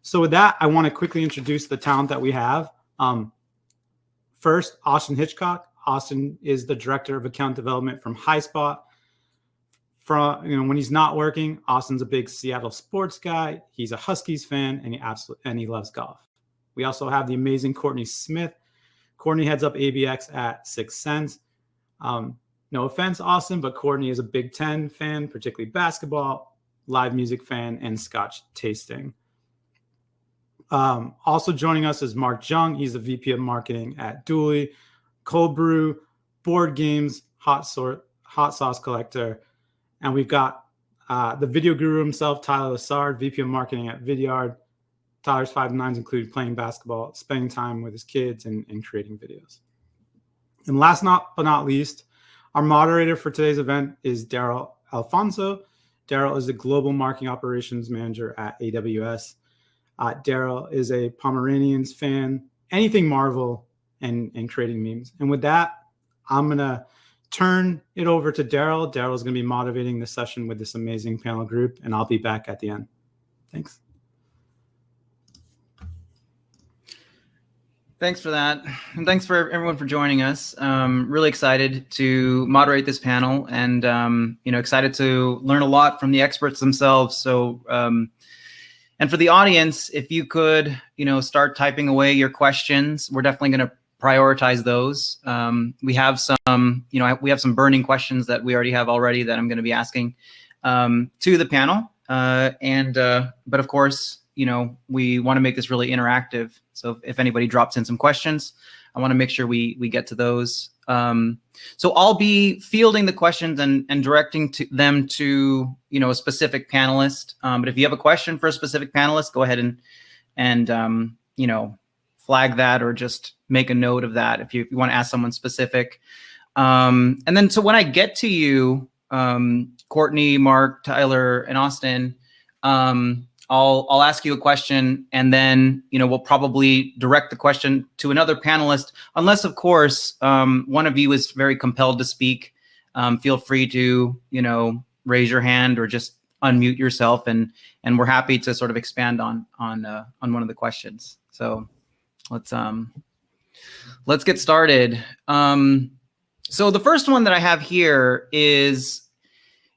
So with that, I want to quickly introduce the talent that we have. First, Austin Hitchcock. Austin is the director of account development from Highspot. When he's not working, Austin's a big Seattle sports guy. He's a Huskies fan, and he loves golf. We also have the amazing Courtney Smith. Courtney heads up ABX at 6 Sense. No offense, Austin, but Courtney is a Big Ten fan, particularly basketball, live music fan, and Scotch tasting. Also joining us is Jung. He's the VP of marketing at Dooley, Cold Brew, Board Games, Hot Sauce Collector. And we've got the video guru himself, Tyler Lessard, VP of marketing at Vidyard. Tyler's 5 nines include playing basketball, spending time with his kids, and creating videos. And last but not least, our moderator for today's event is Darrell Alfonso. Darrell is the Global Marketing Operations Manager at AWS. Darrell is a Pomeranians fan, anything Marvel, and creating memes. And with that, I'm going to turn it over to Darrell. Darrell is going to be moderating the session with this amazing panel group, and I'll be back at the end. Thanks. Thanks for that. And thanks for everyone for joining us. Really excited to moderate this panel, and excited to learn a lot from the experts themselves. So, and for the audience, if you could, start typing away your questions, we're definitely going to prioritize those. We have some burning questions that we already have that I'm going to be asking to the panel. But of course, we want to make this really interactive. So if anybody drops in some questions, I want to make sure we get to those. So I'll be fielding the questions and directing them to a specific panelist. But if you have a question for a specific panelist, go ahead and flag that, or just make a note of that if you want to ask someone specific. And then so when I get to you, Courtney, Mark, Tyler, and Austin, I'll ask you a question, and then we'll probably direct the question to another panelist, unless of course one of you is very compelled to speak. Feel free to raise your hand or just unmute yourself, and we're happy to sort of expand on one of the questions. So let's get started. So the first one that I have here is,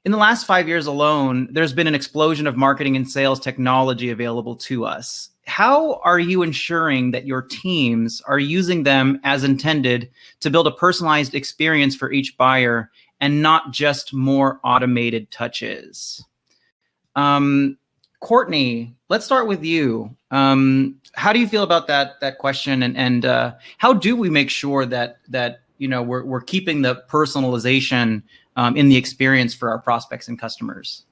in the last 5 years alone, there's been an explosion of marketing and sales technology available to us. How are you ensuring that your teams are using them as intended to build a personalized experience for each buyer and not just more automated touches? Courtney, let's start with you. How do you feel about that question, and how do we make sure that we're keeping the personalization in the experience for our prospects and customers?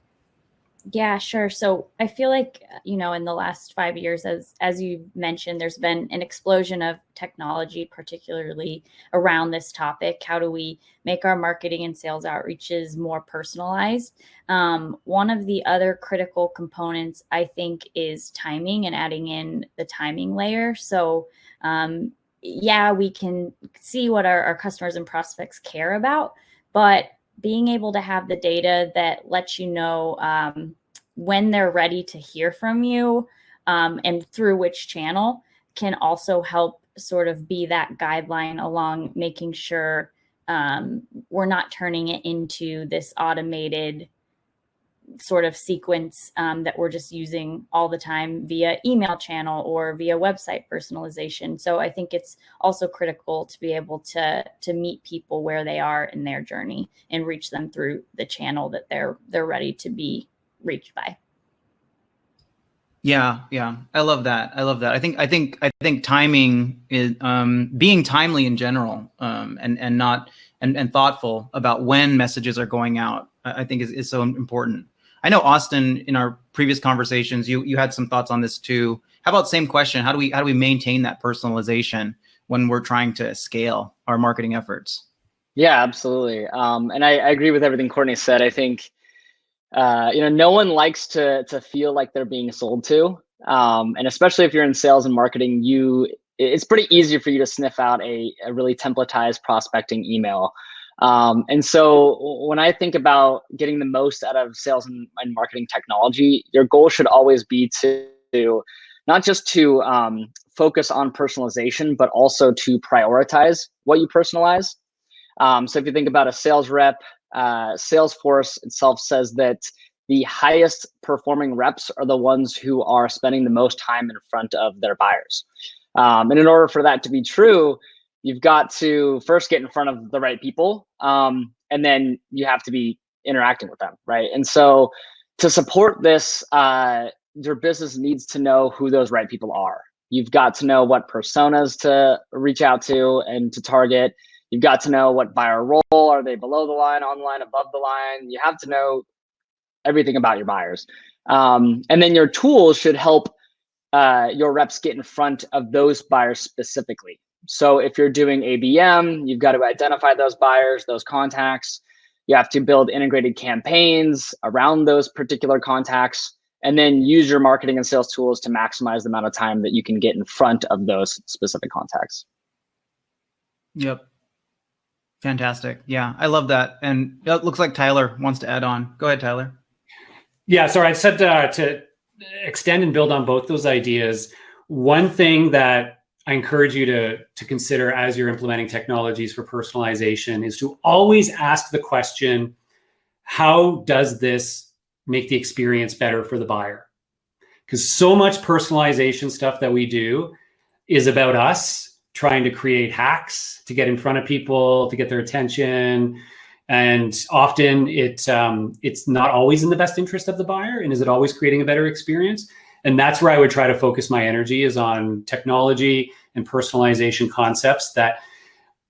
Yeah, sure. So I feel like, in the last 5 years, as you mentioned, there's been an explosion of technology, particularly around this topic. How do we make our marketing and sales outreaches more personalized? One of the other critical components, I think, is timing and adding in the timing layer. So we can see what our customers and prospects care about, but being able to have the data that lets you know when they're ready to hear from you and through which channel can also help sort of be that guideline along making sure we're not turning it into this automated sort of sequence that we're just using all the time via email channel or via website personalization. So I think it's also critical to be able to meet people where they are in their journey and reach them through the channel that they're ready to be reached by. Yeah. I love that. I think timing is being timely in general, and thoughtful about when messages are going out, I think is so important. I know, Austin, in our previous conversations, you had some thoughts on this too. How about same question? How do we maintain that personalization when we're trying to scale our marketing efforts? Yeah, absolutely. And I agree with everything Courtney said. I think no one likes to feel like they're being sold to, and especially if you're in sales and marketing, it's pretty easy for you to sniff out a really templatized prospecting email. And so when I think about getting the most out of sales and marketing technology, your goal should always be to not just to focus on personalization, but also to prioritize what you personalize. So if you think about a sales rep, Salesforce itself says that the highest performing reps are the ones who are spending the most time in front of their buyers. And in order for that to be true, you've got to first get in front of the right people, and then you have to be interacting with them, right? And so to support this, your business needs to know who those right people are. You've got to know what personas to reach out to and to target. You've got to know what buyer role, are they below the line, on the line, above the line? You have to know everything about your buyers. And then your tools should help your reps get in front of those buyers specifically. So if you're doing ABM, you've got to identify those buyers, those contacts. You have to build integrated campaigns around those particular contacts, and then use your marketing and sales tools to maximize the amount of time that you can get in front of those specific contacts. Yep. Fantastic. Yeah, I love that. And it looks like Tyler wants to add on. Go ahead, Tyler. Yeah, so I said to extend and build on both those ideas. One thing that I encourage you to consider as you're implementing technologies for personalization is to always ask the question, how does this make the experience better for the buyer? Because so much personalization stuff that we do is about us trying to create hacks to get in front of people, to get their attention. And often it's not always in the best interest of the buyer. And is it always creating a better experience? And that's where I would try to focus my energy, is on technology and personalization concepts that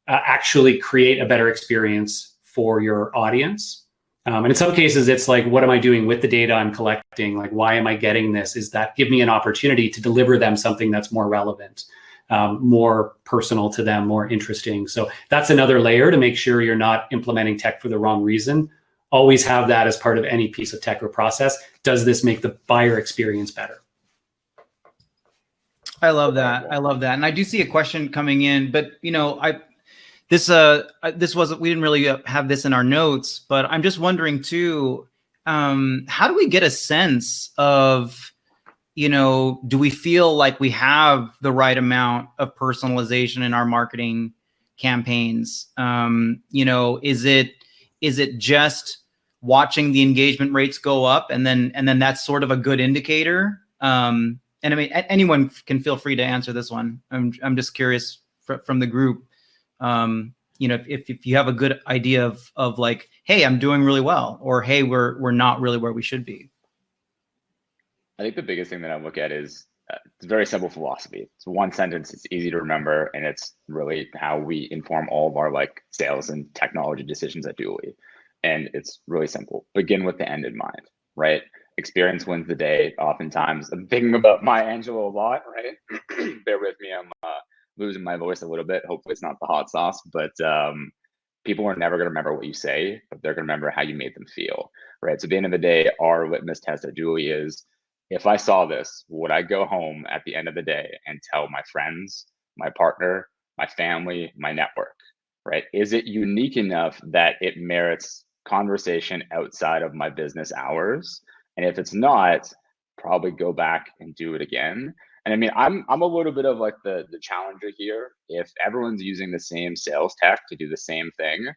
actually create a better experience for your audience. And in some cases, it's like, what am I doing with the data I'm collecting? Like, why am I getting this? Is that give me an opportunity to deliver them something that's more relevant, more personal to them, more interesting? So that's another layer to make sure you're not implementing tech for the wrong reason. Always have that as part of any piece of tech or process. Does this make the buyer experience better? I love that. I love that. And I do see a question coming in, but this wasn't, we didn't really have this in our notes, but I'm just wondering too, how do we get a sense of, do we feel like we have the right amount of personalization in our marketing campaigns? Is it just watching the engagement rates go up and then that's sort of a good indicator? And I mean, anyone can feel free to answer this one. I'm just curious from the group. If you have a good idea of like, hey, I'm doing really well, or hey, we're not really where we should be. I think the biggest thing that I look at is it's a very simple philosophy. It's one sentence. It's easy to remember, and it's really how we inform all of our like sales and technology decisions at Dooley. And it's really simple. Begin with the end in mind, right? Experience wins the day. Oftentimes, I'm thinking about Maya Angelou a lot, right? Bear with me. I'm losing my voice a little bit. Hopefully it's not the hot sauce, but people are never going to remember what you say, but they're going to remember how you made them feel, right? So at the end of the day, our litmus test at Dooley is, if I saw this, would I go home at the end of the day and tell my friends, my partner, my family, my network, right? Is it unique enough that it merits conversation outside of my business hours? And if it's not, probably go back and do it again. And I mean, I'm a little bit of like the challenger here. If everyone's using the same sales tech to do the same thing,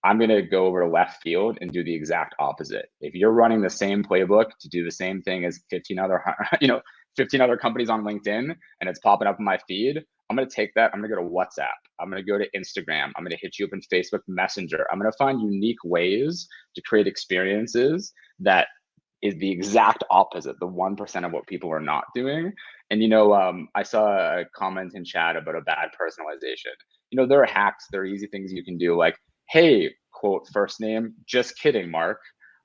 I'm going to go over to left field and do the exact opposite. If you're running the same playbook to do the same thing as 15 other companies on LinkedIn, and it's popping up in my feed, I'm going to take that. I'm going to go to WhatsApp. I'm going to go to Instagram. I'm going to hit you up in Facebook Messenger. I'm going to find unique ways to create experiences that is the exact opposite, the 1% of what people are not doing. And, I saw a comment in chat about a bad personalization. There are hacks, there are easy things you can do, like, hey, quote, first name, just kidding, Mark,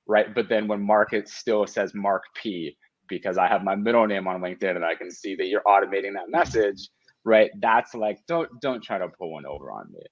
right? But then when Mark, it still says Mark P, because I have my middle name on LinkedIn and I can see that you're automating that message, right? That's like, don't try to pull one over on me.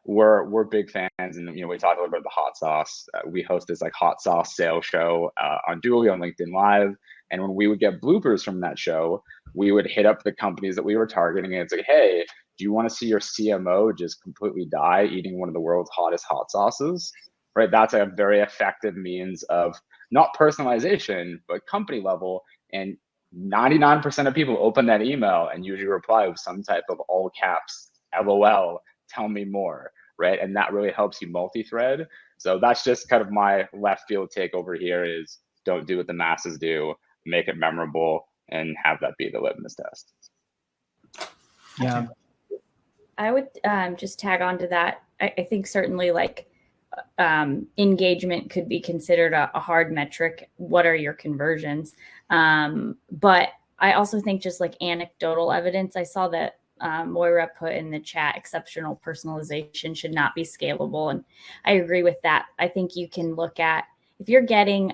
We're big fans, and we talked a little bit about the hot sauce. We host this like hot sauce sales show on Dooley on LinkedIn Live, and when we would get bloopers from that show, we would hit up the companies that we were targeting, and it's like, hey, do you want to see your CMO just completely die eating one of the world's hottest hot sauces? Right, that's a very effective means of not personalization, but company level, and 99% of people open that email and usually reply with some type of all caps, LOL, tell me more, right? And that really helps you multi-thread. So that's just kind of my left field take over here is don't do what the masses do, make it memorable, and have that be the litmus test. Yeah. I would just tag on to that. I think certainly like engagement could be considered a hard metric. What are your conversions? But I also think just like anecdotal evidence, I saw that Moira put in the chat, exceptional personalization should not be scalable. And I agree with that. I think you can look at, if you're getting,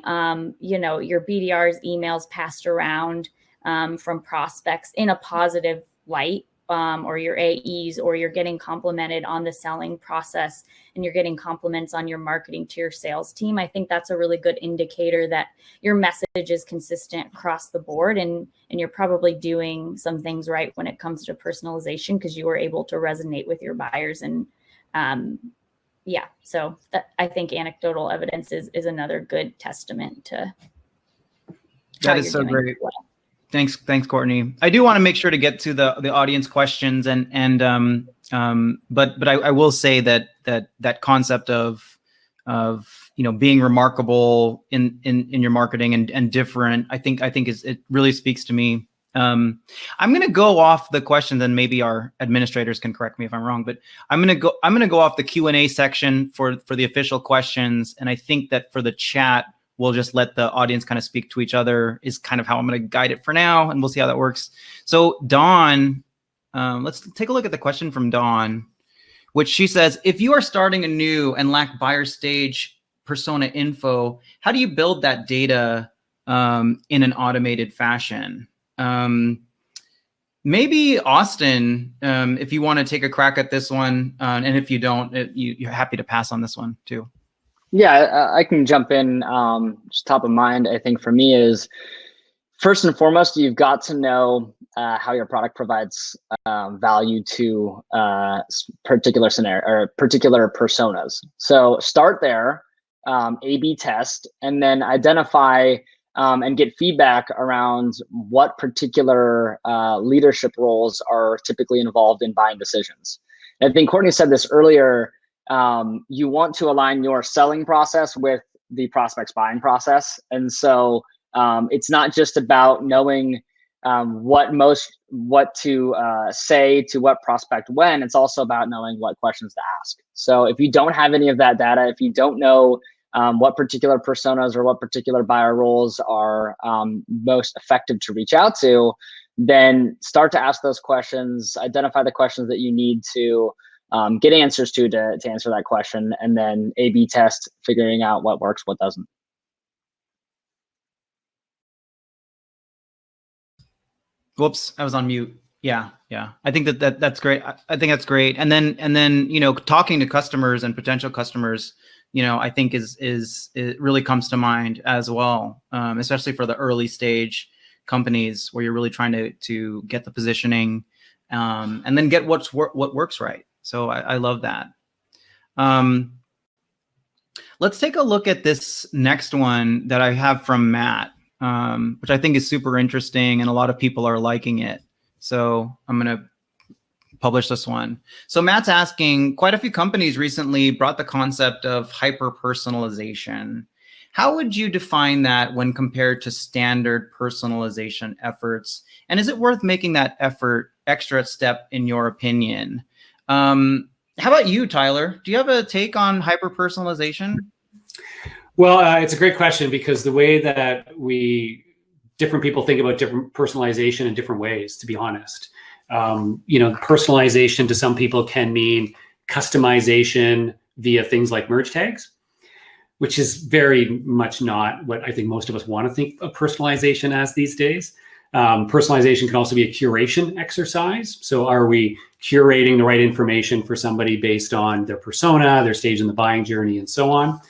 your BDR's emails passed around from prospects in a positive light, or your AEs, or you're getting complimented on the selling process and you're getting compliments on your marketing to your sales team, I think that's a really good indicator that your message is consistent across the board, and you're probably doing some things right when it comes to personalization because you were able to resonate with your buyers. And so I think anecdotal evidence is another good testament to that is so great. Well. Thanks, Courtney. I do want to make sure to get to the audience questions, but I will say that concept of being remarkable in your marketing and different, I think it really speaks to me. I'm going to go off the questions, and maybe our administrators can correct me if I'm wrong, but I'm going to go off the Q&A section for the official questions, and I think that for the chat, we'll just let the audience kind of speak to each other is kind of how I'm going to guide it for now, and we'll see how that works. So Dawn, let's take a look at the question from Dawn, which she says, if you are starting anew and lack buyer stage persona info, how do you build that data in an automated fashion? Maybe Austin, if you want to take a crack at this one, and if you don't, you're happy to pass on this one too. Yeah, I can jump in. Just top of mind, I think for me is first and foremost, you've got to know how your product provides value to particular scenario or particular personas. So start there, A/B test, and then identify and get feedback around what particular leadership roles are typically involved in buying decisions. And I think Courtney said this earlier. You want to align your selling process with the prospect's buying process. And so it's not just about knowing what to say to what prospect when, it's also about knowing what questions to ask. So if you don't have any of that data, if you don't know what particular personas or what particular buyer roles are most effective to reach out to, then start to ask those questions, identify the questions that you need to get answers to answer that question, and then A/B test, figuring out what works, what doesn't. Whoops, I was on mute. Yeah. I think that's great. I think that's great. And then talking to customers and potential customers, I think it really comes to mind as well, especially for the early stage companies where you're really trying to get the positioning, and then get what works right. So I love that. Let's take a look at this next one that I have from Matt, which I think is super interesting and a lot of people are liking it. So I'm going to publish this one. So Matt's asking, quite a few companies recently brought the concept of hyper-personalization. How would you define that when compared to standard personalization efforts? And is it worth making that effort extra step in your opinion? How about you, Tyler? Do you have a take on hyper-personalization? Well, it's a great question because the way that different people think about different personalization in different ways, to be honest. Personalization to some people can mean customization via things like merge tags, which is very much not what I think most of us want to think of personalization as these days. Personalization can also be a curation exercise. So are we curating the right information for somebody based on their persona, their stage in the buying journey, and so on?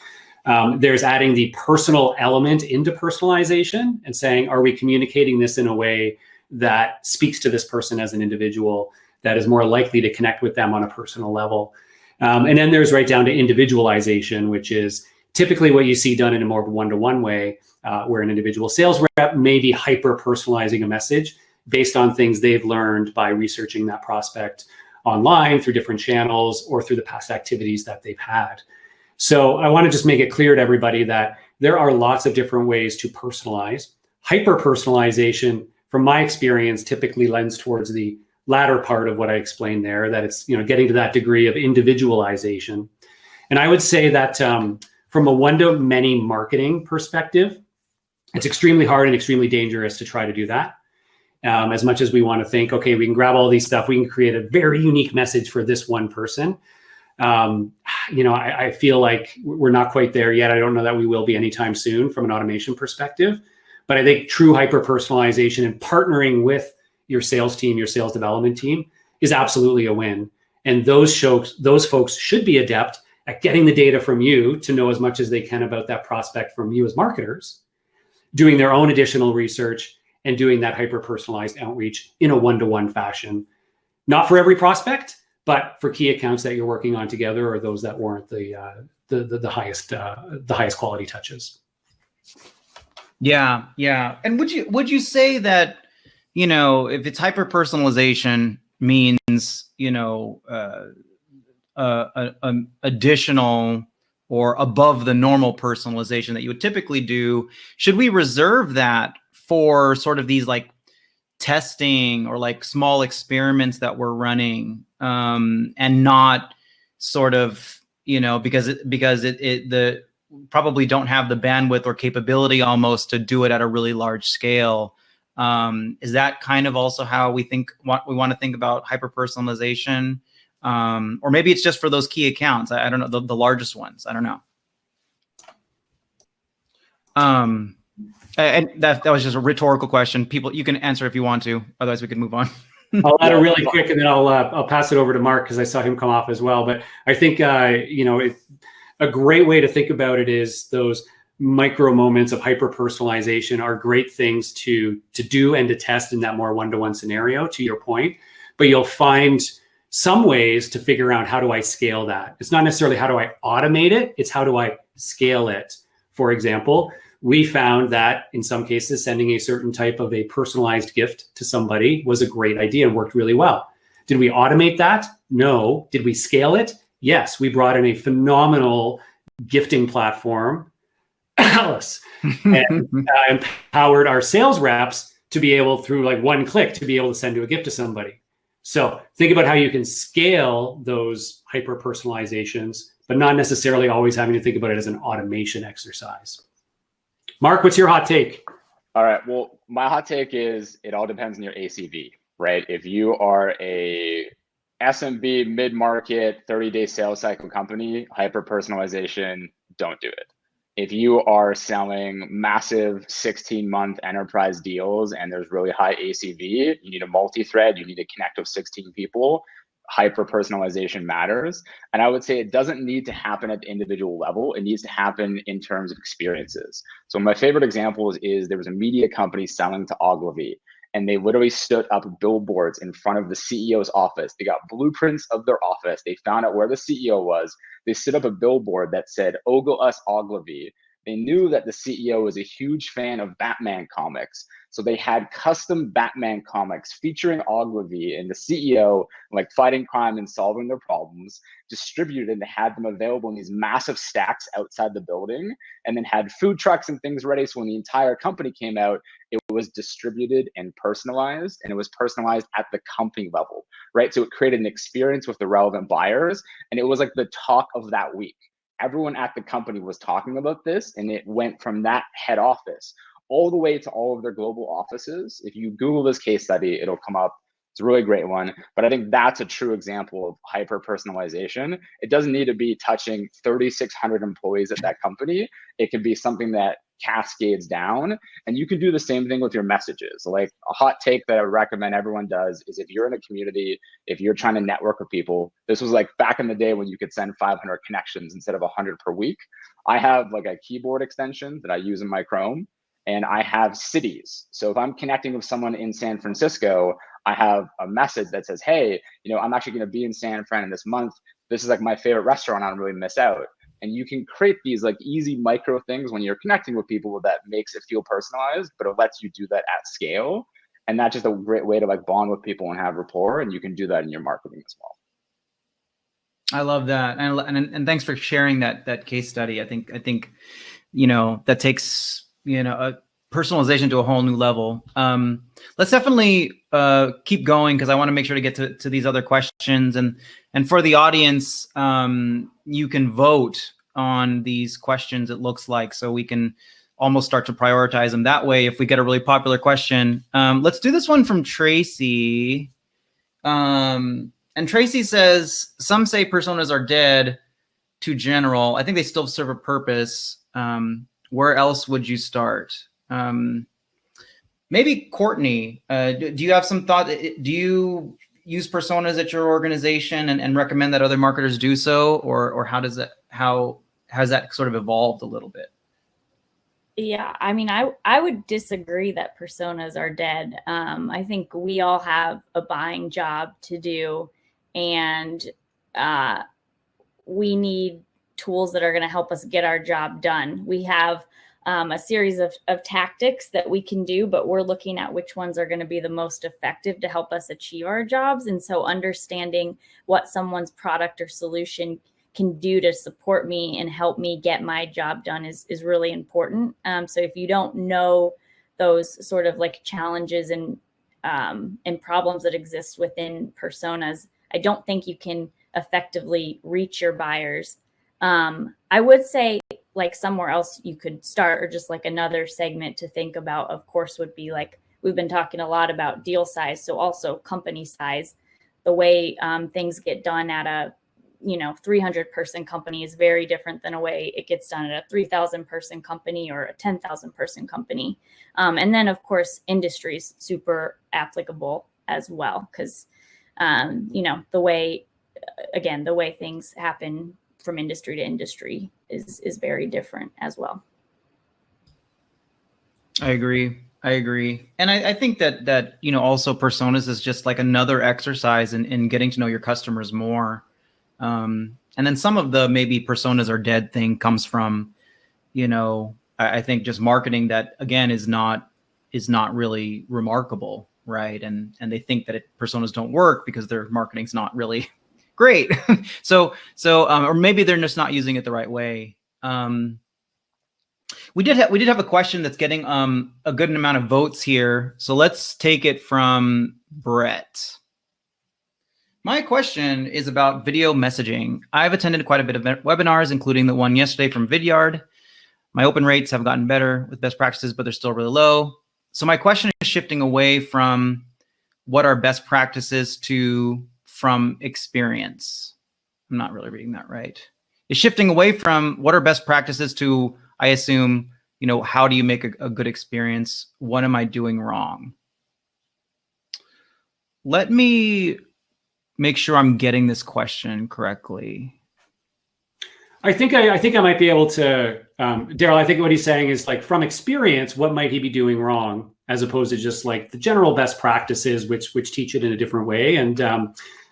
There's adding the personal element into personalization and saying, are we communicating this in a way that speaks to this person as an individual, that is more likely to connect with them on a personal level? And then there's right down to individualization, which is typically what you see done in a more one-to-one way, where an individual sales rep may be hyper-personalizing a message based on things they've learned by researching that prospect online through different channels or through the past activities that they've had. So I want to just make it clear to everybody that there are lots of different ways to personalize. Hyper-personalization, from my experience, typically lends towards the latter part of what I explained there, that it's, you know, getting to that degree of individualization. And I would say that from a one-to-many marketing perspective, it's extremely hard and extremely dangerous to try to do that. As much as we want to think, okay, we can grab all these stuff, we can create a very unique message for this one person. You know, I feel like we're not quite there yet. I don't know that we will be anytime soon from an automation perspective. But I think true hyper-personalization and partnering with your sales team, your sales development team, is absolutely a win. And those folks should be adept at getting the data from you to know as much as they can about that prospect from you as marketers, doing their own additional research, and doing that hyper-personalized outreach in a one-to-one fashion. Not for every prospect, but for key accounts that you're working on together, or those that warrant the highest quality touches. Yeah, yeah. And would you say that, you know, if it's hyper-personalization means, you know, additional or above the normal personalization that you would typically do, should we reserve that for sort of these like testing or like small experiments that we're running, and not sort of, you know, because the probably don't have the bandwidth or capability almost to do it at a really large scale. Is that kind of also how we want to think about hyper-personalization? Or maybe it's just for those key accounts. I don't know, the largest ones. I don't know. And that was just a rhetorical question. People, you can answer if you want to. Otherwise, we can move on. I'll add a really quick, and then I'll pass it over to Mark because I saw him come off as well. But I think you know, a great way to think about it is those micro moments of hyper-personalization are great things to do and to test in that more one-to-one scenario, to your point. But you'll find some ways to figure out, how do I scale that? It's not necessarily how do I automate it, it's how do I scale it. For example, we found that in some cases, sending a certain type of a personalized gift to somebody was a great idea and worked really well. Did we automate that? No. Did we scale it? Yes. We brought in a phenomenal gifting platform, Alice, and empowered our sales reps to be able, through like one click, to be able to send a gift to somebody. So think about how you can scale those hyper-personalizations, but not necessarily always having to think about it as an automation exercise. Mark, what's your hot take? All right. Well, my hot take is it all depends on your ACV, right? If you are a SMB mid-market 30-day sales cycle company, hyper-personalization, don't do it. If you are selling massive 16-month enterprise deals and there's really high ACV, you need a multi-thread, you need to connect with 16 people, hyper-personalization matters. And I would say it doesn't need to happen at the individual level. It needs to happen in terms of experiences. So my favorite example is there was a media company selling to Ogilvy, and they literally stood up billboards in front of the CEO's office. They got blueprints of their office. They found out where the CEO was. They stood up a billboard that said, "Ogle us Ogilvy." They knew that the CEO was a huge fan of Batman comics. So they had custom Batman comics featuring Ogilvy and the CEO, like fighting crime and solving their problems, distributed and had them available in these massive stacks outside the building, and then had food trucks and things ready. So when the entire company came out, it was distributed and personalized, and it was personalized at the company level, right? So it created an experience with the relevant buyers, and it was like the talk of that week. Everyone at the company was talking about this, and it went from that head office all the way to all of their global offices. If you Google this case study, it'll come up. It's a really great one. But I think that's a true example of hyper-personalization. It doesn't need to be touching 3,600 employees at that company. It can be something that cascades down. And you can do the same thing with your messages. Like a hot take that I recommend everyone does is if you're in a community, if you're trying to network with people, this was like back in the day when you could send 500 connections instead of 100 per week. I have like a keyboard extension that I use in my Chrome, and I have cities. So if I'm connecting with someone in San Francisco, I have a message that says, hey, you know, I'm actually going to be in San Fran this month. This is like my favorite restaurant. I don't really miss out. And you can create these like easy micro things when you're connecting with people that makes it feel personalized, but it lets you do that at scale. And that's just a great way to like bond with people and have rapport. And you can do that in your marketing as well. I love that, and thanks for sharing that case study. I think that takes a personalization to a whole new level. Let's definitely keep going, because I want to make sure to get to these other questions, and for the audience, you can vote on these questions, it looks like, so we can almost start to prioritize them that way if we get a really popular question. Let's do this one from Tracy. And Tracy says, some say personas are dead, too general. I think they still serve a purpose. Where else would you start? Maybe Courtney, do you have some thought? Do you use personas at your organization and recommend that other marketers do so? Or how has that sort of evolved a little bit? Yeah, I mean, I would disagree that personas are dead. I think we all have a buying job to do, and we need tools that are going to help us get our job done. We have a series of tactics that we can do, but we're looking at which ones are going to be the most effective to help us achieve our jobs. And so understanding what someone's product or solution can do to support me and help me get my job done is really important. So if you don't know those sort of like challenges and problems that exist within personas, I don't think you can effectively reach your buyers. I would say like somewhere else you could start, or just like another segment to think about, of course, would be like, we've been talking a lot about deal size. So also company size, the way things get done at a 300 person company is very different than a way it gets done at a 3,000 person company or a 10,000 person company. And then of course, industries super applicable as well. Cause the way things happen from industry to industry is very different as well. I agree. And I think that also personas is just like another exercise in getting to know your customers more. And then some of the maybe personas are dead thing comes from, I think just marketing that again is not really remarkable, right? And they think that personas don't work because their marketing's not really great. So or maybe they're just not using it the right way. We did have a question that's getting a good amount of votes here. So let's take it from Brett. My question is about video messaging. I've attended quite a bit of webinars, including the one yesterday from Vidyard. My open rates have gotten better with best practices, but they're still really low. So my question is shifting away from what are best practices to from experience. I'm not really reading that right. It's shifting away from what are best practices to, I assume, how do you make a good experience? What am I doing wrong? Let me make sure I'm getting this question correctly. I think I might be able to, Darrell, I think what he's saying is like from experience, what might he be doing wrong, as opposed to just like the general best practices, which teach it in a different way. And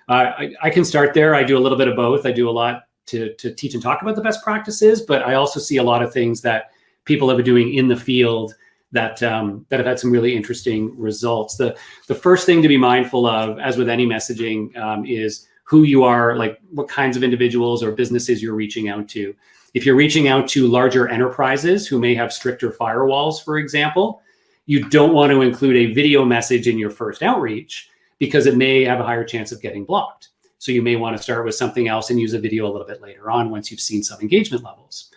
I can start there. I do a little bit of both. I do a lot to teach and talk about the best practices, but I also see a lot of things that people have been doing in the field that have had some really interesting results. The first thing to be mindful of, as with any messaging, is who you are, like what kinds of individuals or businesses you're reaching out to. If you're reaching out to larger enterprises who may have stricter firewalls, for example, you don't want to include a video message in your first outreach because it may have a higher chance of getting blocked. So you may want to start with something else and use a video a little bit later on once you've seen some engagement levels.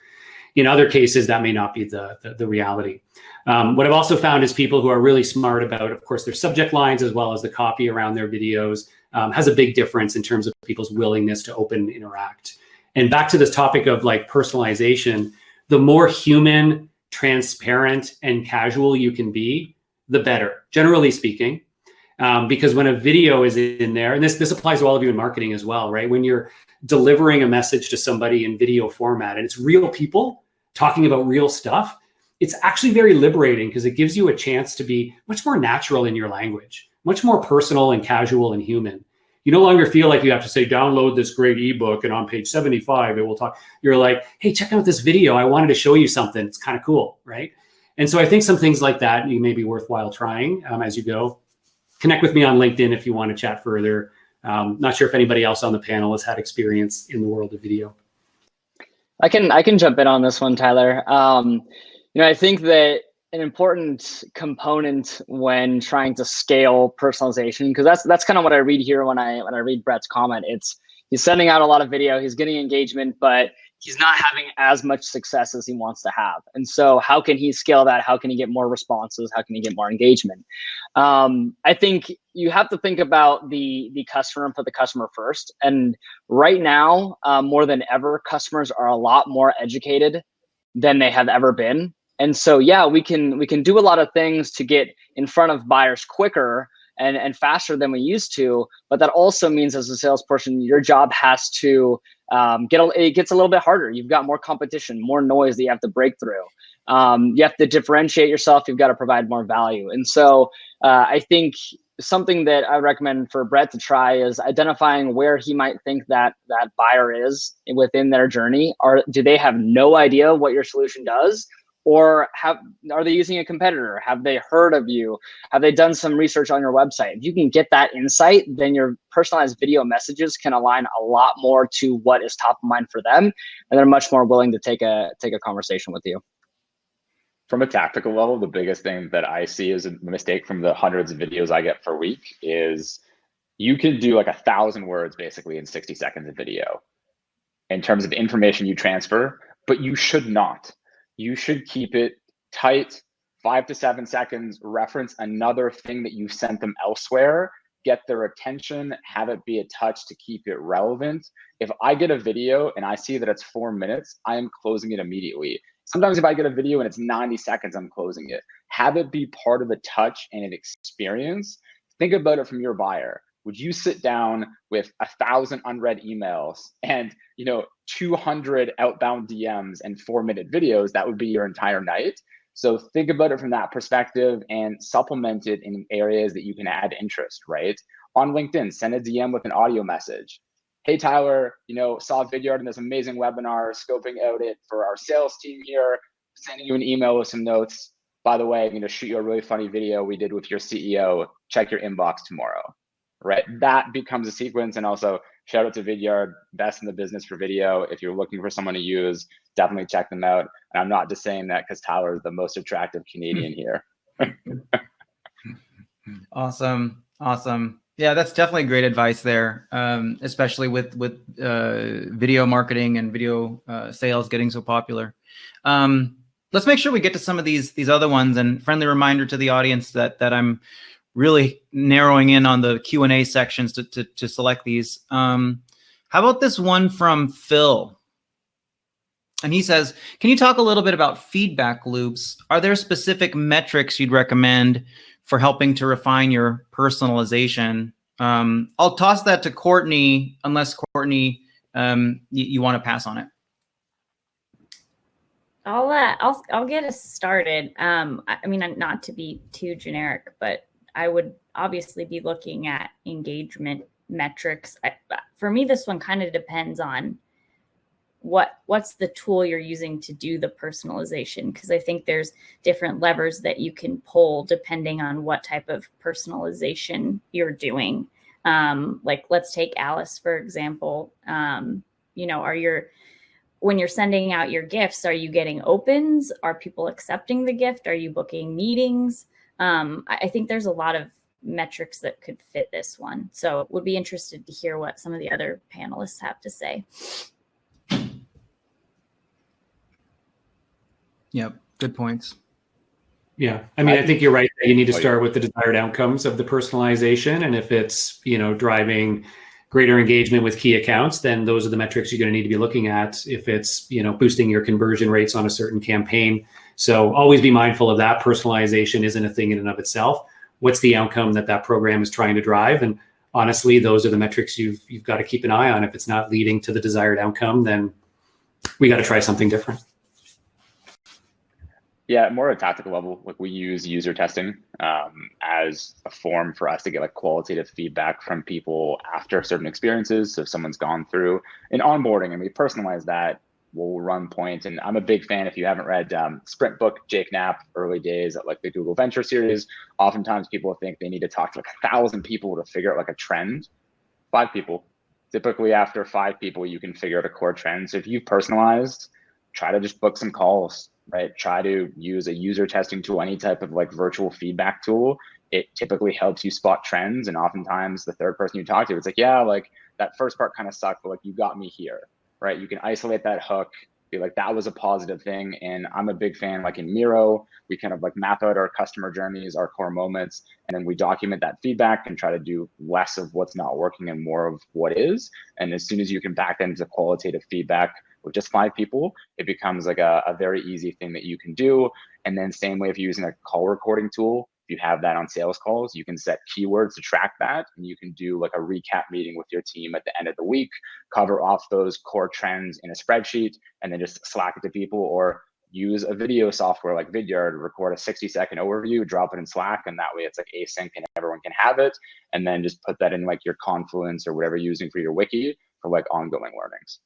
In other cases, that may not be the reality. What I've also found is people who are really smart about, of course, their subject lines as well as the copy around their videos has a big difference in terms of people's willingness to open and interact. And back to this topic of like personalization, the more human, transparent, and casual you can be, the better, generally speaking. Because when a video is in there, and this applies to all of you in marketing as well, right? When you're delivering a message to somebody in video format and it's real people talking about real stuff, it's actually very liberating because it gives you a chance to be much more natural in your language, much more personal and casual and human. You no longer feel like you have to say, download this great ebook, and on page 75, it will talk. You're like, hey, check out this video. I wanted to show you something. It's kind of cool, right? And so I think some things like that you may be worthwhile trying as you go. Connect with me on LinkedIn if you want to chat further. Not sure if anybody else on the panel has had experience in the world of video. I can jump in on this one, Tyler. I think that an important component when trying to scale personalization, because that's kind of what I read here when I read Brett's comment. It's he's sending out a lot of video, he's getting engagement, but he's not having as much success as he wants to have. And so how can he scale that? How can he get more responses? How can he get more engagement? I think you have to think about the customer and put the customer first. And right now, more than ever, customers are a lot more educated than they have ever been. And so, yeah, we can do a lot of things to get in front of buyers quicker and faster than we used to. But that also means, as a salesperson, your job has to it gets a little bit harder. You've got more competition, more noise that you have to break through. You have to differentiate yourself. You've got to provide more value. And so I think something that I recommend for Brett to try is identifying where he might think that buyer is within their journey. Do they have no idea what your solution does? Or are they using a competitor? Have they heard of you? Have they done some research on your website? If you can get that insight, then your personalized video messages can align a lot more to what is top of mind for them, and they're much more willing to take a conversation with you. From a tactical level, the biggest thing that I see as a mistake from the hundreds of videos I get per week is you can do like 1,000 words basically in 60 seconds of video in terms of information you transfer, but you should not. You should keep it tight, 5 to 7 seconds, reference another thing that you sent them elsewhere, get their attention, have it be a touch to keep it relevant. If I get a video and I see that it's 4 minutes, I am closing it immediately. Sometimes if I get a video and it's 90 seconds, I'm closing it. Have it be part of a touch and an experience. Think about it from your buyer. Would you sit down with 1,000 unread emails and 200 outbound DMs and 4-minute videos? That would be your entire night. So think about it from that perspective and supplement it in areas that you can add interest, right? On LinkedIn, send a DM with an audio message. Hey, Tyler, saw Vidyard in this amazing webinar, scoping out it for our sales team here, sending you an email with some notes. By the way, I'm going to shoot you a really funny video we did with your CEO. Check your inbox tomorrow. Right, that becomes a sequence. And also shout out to Vidyard, best in the business for video. If you're looking for someone to use, definitely check them out. And I'm not just saying that because Tyler is the most attractive Canadian here. Awesome. Yeah, that's definitely great advice there, especially with video marketing and video sales getting so popular. Let's make sure we get to some of these other ones. And friendly reminder to the audience that I'm really narrowing in on the Q&A sections to select these. How about this one from Phil? And he says, can you talk a little bit about feedback loops? Are there specific metrics you'd recommend for helping to refine your personalization? I'll toss that to Courtney, unless Courtney, you want to pass on it. I'll get us started. I mean, not to be too generic, but I would obviously be looking at engagement metrics. For me, this one kind of depends on what's the tool you're using to do the personalization, because I think there's different levers that you can pull depending on what type of personalization you're doing. Like let's take Alice, for example. When you're sending out your gifts, are you getting opens? Are people accepting the gift? Are you booking meetings? I think there's a lot of metrics that could fit this one. So would be interested to hear what some of the other panelists have to say. Yep, good points. Yeah, I mean, I think you're right that you need to start with the desired outcomes of the personalization. And if it's, driving greater engagement with key accounts, then those are the metrics you're going to need to be looking at. If it's, boosting your conversion rates on a certain campaign. So always be mindful of that. Personalization isn't a thing in and of itself. What's the outcome that program is trying to drive? And honestly, those are the metrics you've got to keep an eye on. If it's not leading to the desired outcome, then we got to try something different. Yeah, more at a tactical level. Like we use user testing as a form for us to get like qualitative feedback from people after certain experiences. So if someone's gone through an onboarding and we personalize that, we'll run points. And I'm a big fan. If you haven't read Sprint Book, Jake Knapp, early days at like the Google Venture series, oftentimes people think they need to talk to like 1,000 people to figure out like a trend. 5 people. Typically after 5 people, you can figure out a core trend. So if you've personalized, try to just book some calls, right? Try to use a user testing tool, any type of like virtual feedback tool. It typically helps you spot trends. And oftentimes the third person you talk to, it's like, yeah, like that first part kind of sucked, but like you got me here, right? You can isolate that hook, be like, that was a positive thing. And I'm a big fan, like in Miro, we kind of like map out our customer journeys, our core moments, and then we document that feedback and try to do less of what's not working and more of what is. And as soon as you can back that into qualitative feedback with just 5 people, it becomes like a very easy thing that you can do. And then same way if you're using a call recording tool, if you have that on sales calls, you can set keywords to track that, and you can do like a recap meeting with your team at the end of the week, cover off those core trends in a spreadsheet, and then just Slack it to people, or use a video software like Vidyard, record a 60-second overview, drop it in Slack, and that way it's like async and everyone can have it. And then just put that in like your Confluence or whatever you're using for your wiki for like ongoing learnings.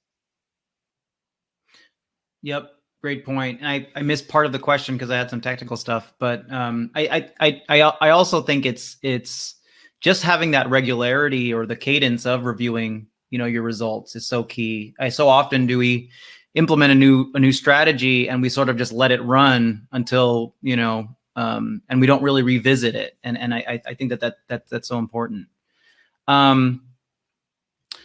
Yep, great point. And I missed part of the question because I had some technical stuff, but I also think it's just having that regularity or the cadence of reviewing, your results is so key. So often do we implement a new strategy and we sort of just let it run until and we don't really revisit it. And I think that's so important.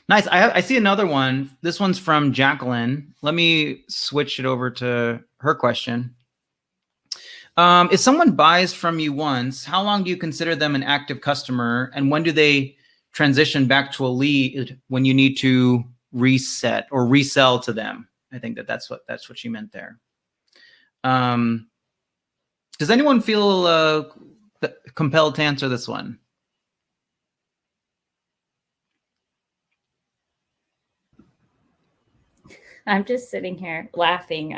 Nice. I see another one. This one's from Jacqueline. Let me switch it over to her question. If someone buys from you once, how long do you consider them an active customer, and when do they transition back to a lead when you need to reset or resell to them? I think that's what she meant there. Does anyone feel compelled to answer this one? I'm just sitting here laughing.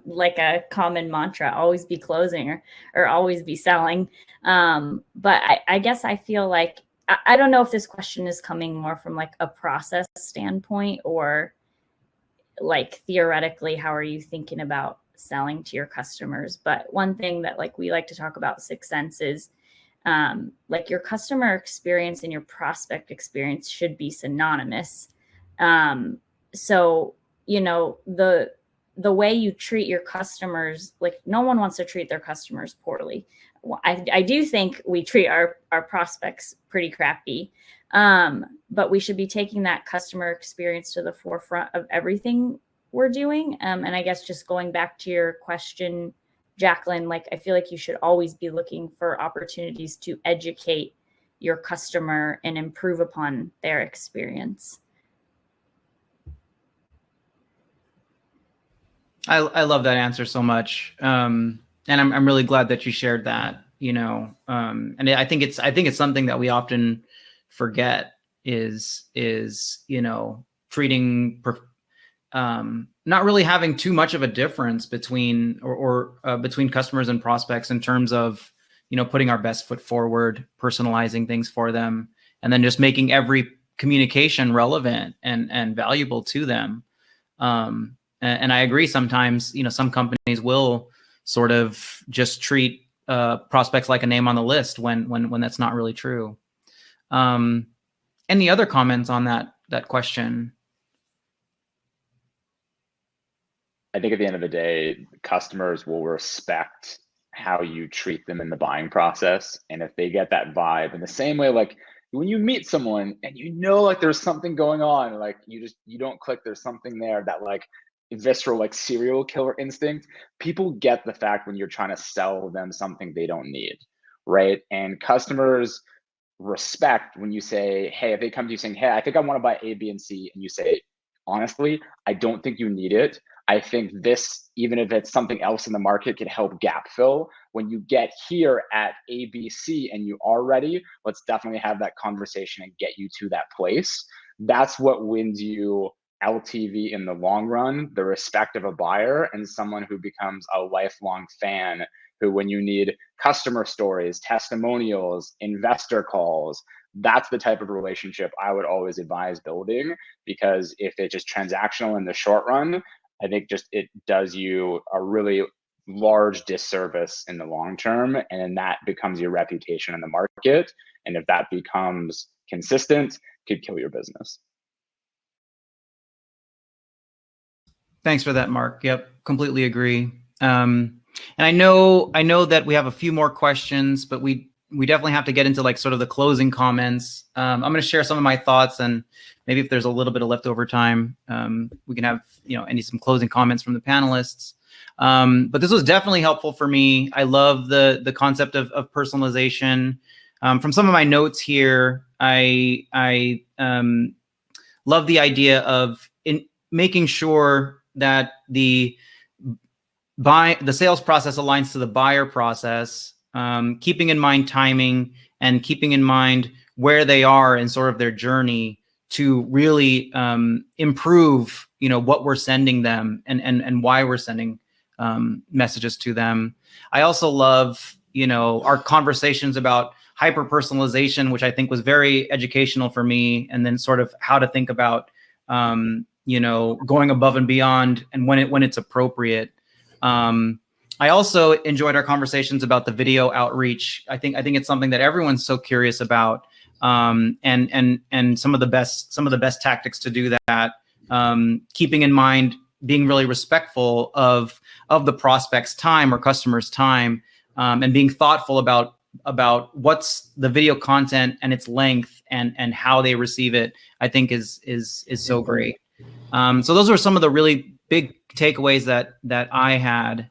Like a common mantra, always be closing or always be selling. But I guess I feel like, I don't know if this question is coming more from like a process standpoint, or like theoretically, how are you thinking about selling to your customers? But one thing that like we like to talk about Sixth Sense is like your customer experience and your prospect experience should be synonymous. So, the way you treat your customers, like no one wants to treat their customers poorly. I do think we treat our prospects pretty crappy, but we should be taking that customer experience to the forefront of everything we're doing. And I guess just going back to your question, Jacqueline, like I feel like you should always be looking for opportunities to educate your customer and improve upon their experience. I love that answer so much. And I'm really glad that you shared that, and I think it's something that we often forget is treating, not really having too much of a difference between between customers and prospects in terms of, putting our best foot forward, personalizing things for them, and then just making every communication relevant and valuable to them. And I agree. Sometimes, some companies will sort of just treat prospects like a name on the list when that's not really true. Any other comments on that question? I think at the end of the day, customers will respect how you treat them in the buying process. And if they get that vibe in the same way, like when you meet someone and like there's something going on, like you don't click, there's something there, that like visceral like serial killer instinct, people get the fact when you're trying to sell them something they don't need, right? And customers respect when you say, hey, if they come to you saying, hey, I think I want to buy A, B, and C, and you say, honestly, I don't think you need it. I think this, even if it's something else in the market, can help gap fill. When you get here at A, B, C and you are ready, let's definitely have that conversation and get you to that place. That's what wins you LTV in the long run, the respect of a buyer, and someone who becomes a lifelong fan, who, when you need customer stories, testimonials, investor calls, that's the type of relationship I would always advise building. Because if it's just transactional in the short run, I think just it does you a really large disservice in the long term, and then that becomes your reputation in the market. And if that becomes consistent, could kill your business. Thanks for that, Mark. Yep, completely agree. And I know that we have a few more questions, but we definitely have to get into like sort of the closing comments. I'm going to share some of my thoughts, and maybe if there's a little bit of leftover time, we can have some closing comments from the panelists. But this was definitely helpful for me. I love the concept of personalization. From some of my notes here, I love the idea of making sure that the sales process aligns to the buyer process, keeping in mind timing and keeping in mind where they are in sort of their journey to really improve, what we're sending them and why we're sending messages to them. I also love, our conversations about hyper personalization, which I think was very educational for me, and then sort of how to think about going above and beyond and when it's appropriate. I also enjoyed our conversations about the video outreach. I think it's something that everyone's so curious about, and some of the best tactics to do that. Keeping in mind being really respectful of the prospect's time or customer's time, and being thoughtful about what's the video content and its length and how they receive it, I think is so great. So those were some of the really big takeaways that I had.